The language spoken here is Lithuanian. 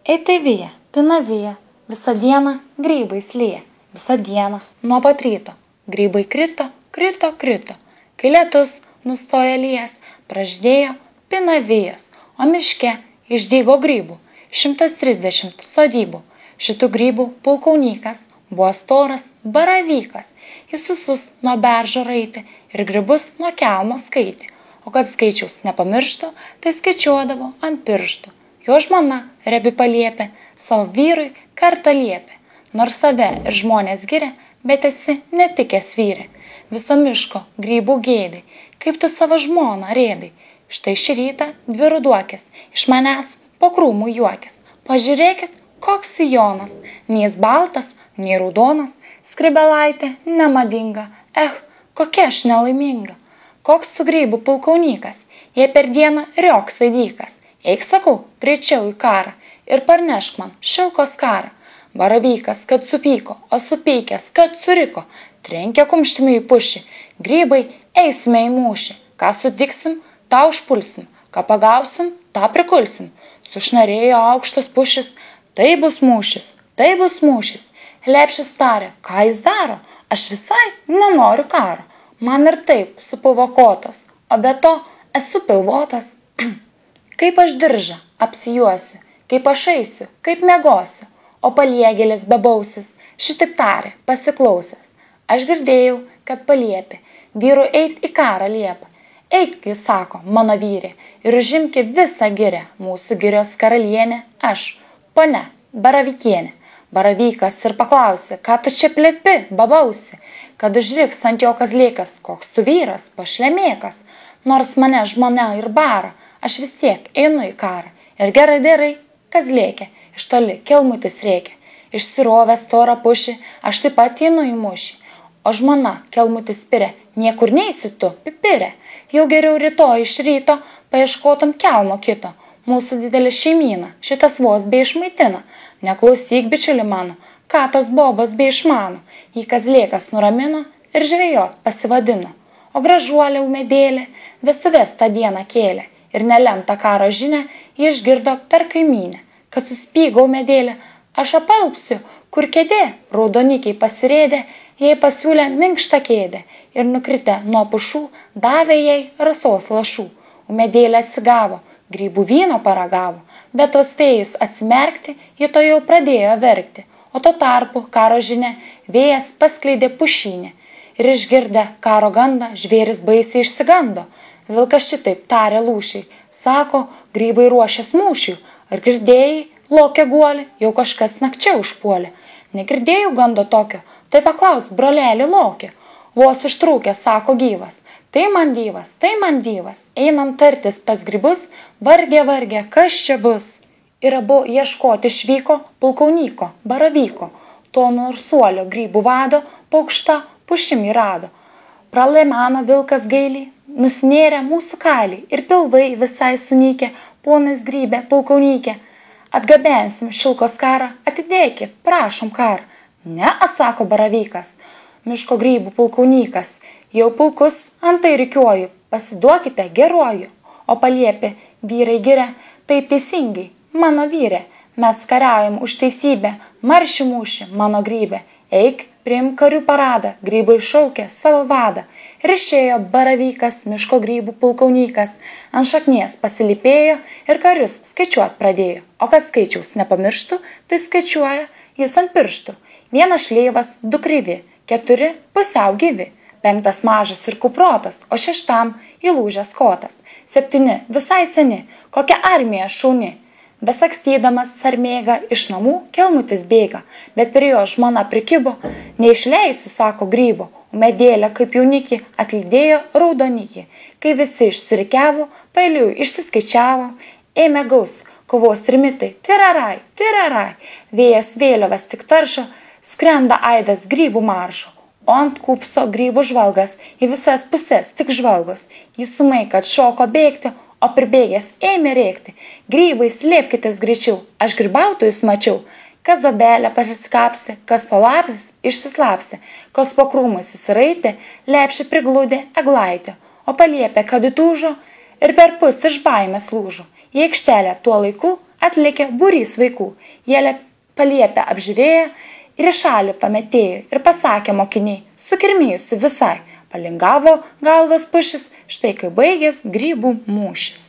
Eiti vyja, pina vyja, visą dieną grybais lyja, visą dieną nuo pat ryto. Grybai krito, krito, krito. Kai lietus nustoja lyjas, praždėjo pina vyjas, o miške išdygo grybų 130 sodybų. Šitų grybų pulkaunykas buvo storas baravykas. Jis visus nuo beržo raitė ir grybus nuo kelmo skaitė. O kad skaičiaus nepamirštų, tai skaičiuodavo ant pirštų. Jo žmona rebi paliepė, savo vyrui kartą liepė. Nors save ir žmonės giria, bet esi netikęs vyrė. Viso miško grybų gėdai, kaip tu savo žmoną rėdai. Štai šį rytą 2 ruduokės, iš manęs po krūmų juokės. Pažiūrėkit, koks sijonas, nei jis baltas, nei raudonas, skrybelaitė nemadinga, kokia aš nelaiminga. Koks tu grybų pulkaunykas, jei per dieną rioksai dykas. Eik, sakau, greičiau į karą ir parnešk man šilkos karą. Baravykas, kad supyko, o supykęs, kad suriko, trenkė kumštimi į pušį. Grybai, eisime į mūšį. Ką sutiksim, tą užpulsim, ką pagausim, tą prikulsim. Sušnarėjo aukštas pušis, tai bus mūšis, tai bus mūšis. Lepšis tarė, ką jis daro, aš visai nenoriu karo. Man ir taip supuvo kotos, o be to esu pilvotas. Kaip aš diržą apsijuosiu, kaip aš eisiu, kaip miegosiu, o paliegėlis bebausis, šitaip tarė, pasiklausęs. Aš girdėjau, kad paliepė, vyrų eit į karą liepą. Eik, jis sako, mano vyrė, ir užimki visą girę, mūsų girios karalienė, aš, ponia Baravykienė. Baravykas ir paklausė, ką tu čia plepi, babausi, kad užriks ant jo kazlėkas, koks tu vyras, pašlemėkas. Nors mane žmona ir bara, aš vis tiek einu į karą. Ir gerai, kazlėkė, iš toli kelmutis reikia. Išsirovęs storą pušį, aš taip pat einu į mūšį. O žmona kelmutis spirė, niekur neisi tu, pipirė. Jau geriau rytoj iš ryto paieškotum kelmo kito. Mūsų didelė šeimyna, šitas vos bei išmaitina. Neklausyk, bičiuli mano, ką tos bobos bei išmano. Jį kazlėkas nuramino ir žvejot pasivadino. O gražuolė umedėlė vestuves tą dieną kėlė. Ir nelemtą karo žinią jį išgirdo per kaimynę. Kad suspygau medėlė, aš apalpsiu, kur kėdė, raudonikiai pasirėdė, jai pasiūlė minkštą kėdę. Ir nukritę nuo pušų davė jai rasos lašų. Umedėlė atsigavo, grybų vyno paragavo. Bet tos vėjus atsimerkti, ji to jau pradėjo verkti, o tuo tarpu karo žinia vėjas paskleidė pušynę. Ir išgirdę karo gandą, žvėris baisiai išsigando. Vilkas šitaip tarė lūšiai, sako, grybai ruošės mūšiui. Ar girdėjai, lokė guolį, jau kažkas nakčia užpuolė. Negirdėjau gando tokio, tai paklaus, brolelį lokė. Vos ištrūkė, sako gyvas. Tai man dyvas, einam tartis pas grybus, vargė, kas čia bus? Ir abu ieškoti išvyko pulkaunyko, baravyko, to nursuolio grybų vado, paukšta pušimi rado. Pralaimano vilkas gailiai, nusinėrė mūsų kailį ir pilvai visai sunykę, ponas grybė, pulkaunykė. Atgabensim šilkos karą, atidėkit, prašom karą. Ne, atsako baravykas, miško grybų pulkaunykas. Jau pulkus antai rikiuoju, pasiduokite geruoju. O paliepė, vyrai giria, taip teisingai, mano vyrė. Mes kariaujam už teisybę, marš į mūšį, mano grybė. Eik, priimk karių paradą, grybai šaukė savo vadą. Ir išėjo baravykas, miško grybų pulkaunykas. Ant šaknies pasilipėjo ir karius skaičiuot pradėjo. O kas skaičiaus nepamirštų, tai skaičiuoja jis ant pirštų. 1 šleivas, 2 kryvi, 4 pusiau gyvi. 5 mažas ir kuprotas, o 6 įlūžęs kotas. 7 visai seni, kokia armija šauni. Besakstydamas sarmėga iš namų kelmutis bėga, bet prie jo žmona prikibo, neišleisiu, sako grybo, o medėlė kaip jaunikį atlydėjo raudonikį. Kai visi išsirikiavo, pailiui išsiskaičiavo, ėmė gaus, kovos trimitai, tirarai, vėjas vėliavas tik taršo, skrenda aidas grybų maršo. O ant kupsto grybų žvalgas, į visas pusės tik žvalgos. Jis sumai, kad šoko bėgti, o pribėgęs ėmė rėkti. Grybai, slėpkitės greičiau, aš grybautojus mačiau. Kas duobelę pasiskapstė, kas po lapsis išsislapstė, kas po krūmais susiraitė, lepšį priglūdė eglaitė. O paliepė, kad įtūžo ir per pus iš baimės lūžo. Į aikštelę tuo laiku atlikę būrys vaikų. Jie paliepę apžiūrėjo ir į šalį pametėjo ir pasakė mokiniai, sukirmijusi visai, palingavo galvas pušis, štai kai baigės grybų mūšis.